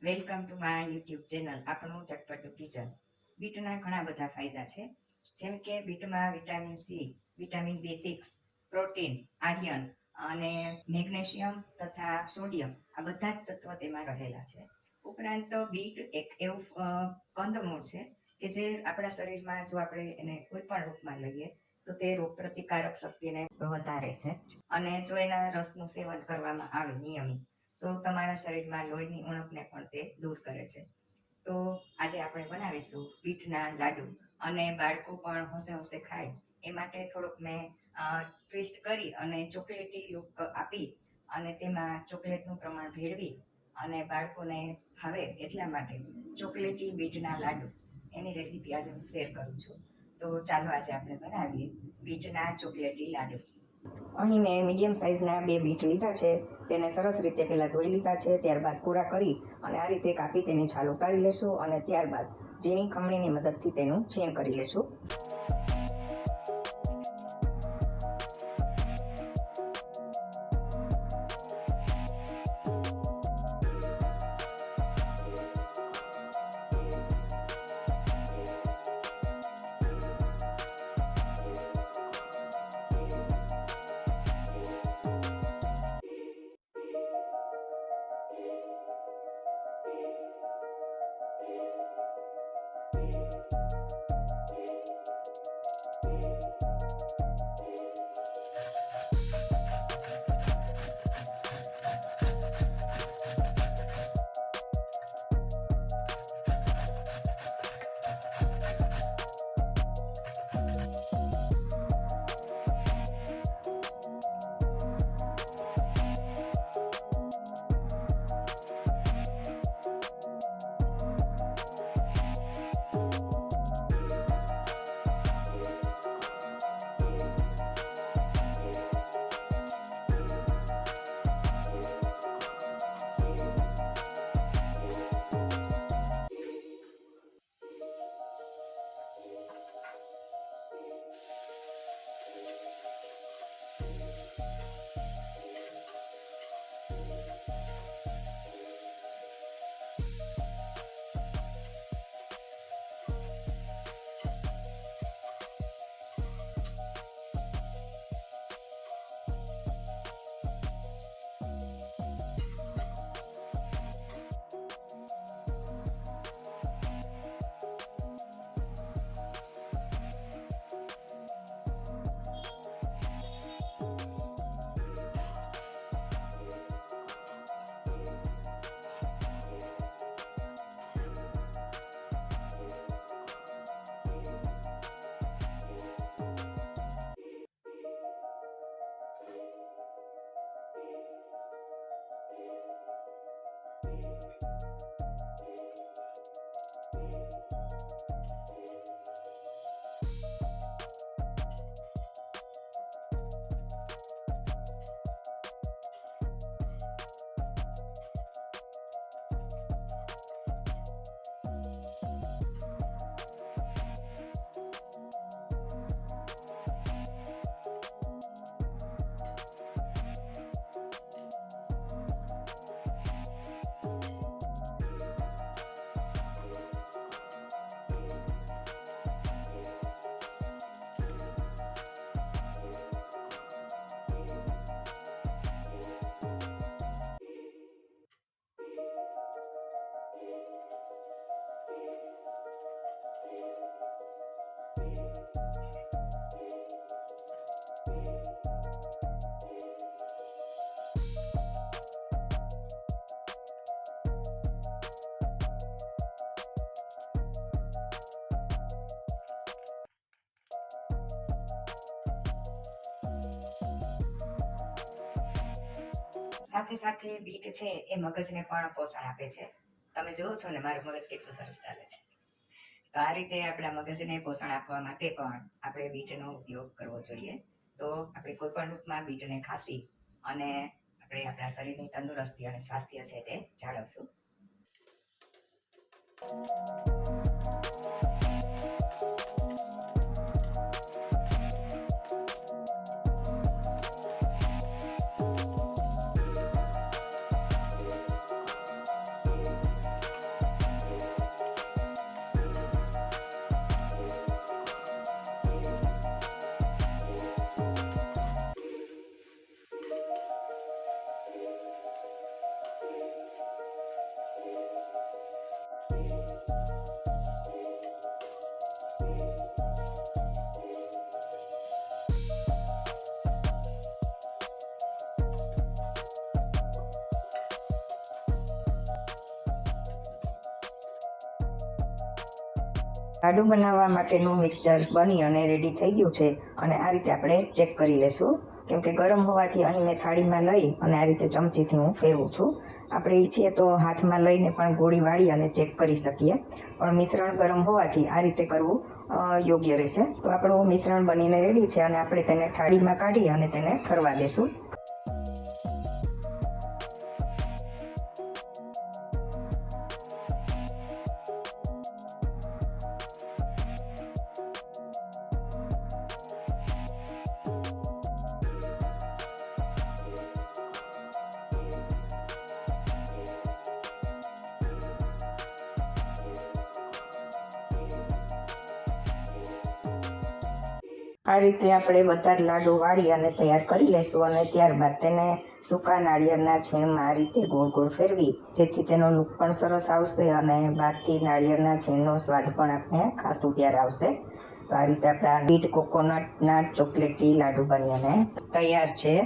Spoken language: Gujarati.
Welcome to my YouTube channel આપણું ચટપટું કિચન. બીટના ઘણા બધા ફાયદા છે, જેમ કે બીટમાં vitamin C, vitamin B6, protein, iron અને મેગ્નેશિયમ તથા સોડિયમ આ બધા જ તત્વો તેમાં રહેલા છે. ઉપરાંત બીટ એક એવું કંદમૂળ છે કે જે આપણા શરીરમાં જો આપણે એને કોઈ પણ રૂપમાં લઈએ તો તે રોગ પ્રતિકારક શક્તિને વધારે છે. અને જો એના રસનું સેવન કરવામાં આવે નિયમિત તો તમારા શરીરમાં લોહીની ઉણપને પણ તે દૂર કરે છે. તો આજે આપણે બનાવીશું બીટના લાડુ, અને બાળકો પણ હોશે હોશે ખાય એ માટે થોડુંક મેં ટ્વિસ્ટ કરી અને ચોકલેટી લુક આપી અને તેમાં ચોકલેટનું પ્રમાણ ભેળવી અને બાળકોને ભાવે એટલા માટે ચોકલેટી બીટના લાડુ એની રેસીપી આજે હું શેર કરું છું. તો ચાલો આજે આપણે બનાવીએ બીટના ચોકલેટી લાડુ. અહીં મેં મીડિયમ સાઇઝના 2 બીટ લીધા છે. તેને સરસ રીતે પહેલાં ધોઈ લીધા છે, ત્યારબાદ પૂરા કરી અને આ રીતે કાપી તેની છાલ ઉતારી લેશું અને ત્યારબાદ ઝીણી ખમણીની મદદથી તેનું છીણ કરી લેશું. સાથે સાથે બીટ છે એ મગજને પણ પોષણ આપે છે. તમે જુઓ છો ને મારું મગજ કેટલું સરસ ચાલે છે. તો આ રીતે આપણા મગજને પોષણ આપવા માટે પણ આપણે બીટનો ઉપયોગ કરવો જોઈએ. તો આપણે કોઈ પણ રૂપમાં બીટને ખાસી અને આપણે આપણા શરીરની તંદુરસ્તી અને સ્વાસ્થ્ય છે તે જાળવશું. લાડુ બનાવવા માટેનું મિક્સચર બની અને રેડી થઈ ગયું છે અને આ રીતે આપણે ચેક કરી લેશું, કેમ કે ગરમ હોવાથી અહીં મેં થાળીમાં લઈ અને આ રીતે ચમચીથી હું ફેરવું છું. આપણે ઈચ્છીએ તો હાથમાં લઈને પણ ગોળી વાળી અને ચેક કરી શકીએ, પણ મિશ્રણ ગરમ હોવાથી આ રીતે કરવું યોગ્ય રહેશે. તો આપણું મિશ્રણ બનીને રેડી છે અને આપણે તેને થાળીમાં કાઢી અને તેને ઠરવા દેશું. આ રીતે આપણે બધા જ લાડુ વાળી અને તૈયાર કરી લઈશું અને ત્યારબાદ તેને સૂકા નાળિયેરના છીણમાં આ રીતે ગોળ ગોળ ફેરવી, જેથી તેનો લુક પણ સરસ આવશે અને બહારથી નાળિયેરના છીણનો સ્વાદ પણ આપણે ખાસું ત્યારે આવશે. તો આ રીતે આપણા બીટ કોકોનટના ચોકલેટી લાડુ બની અને તૈયાર છે.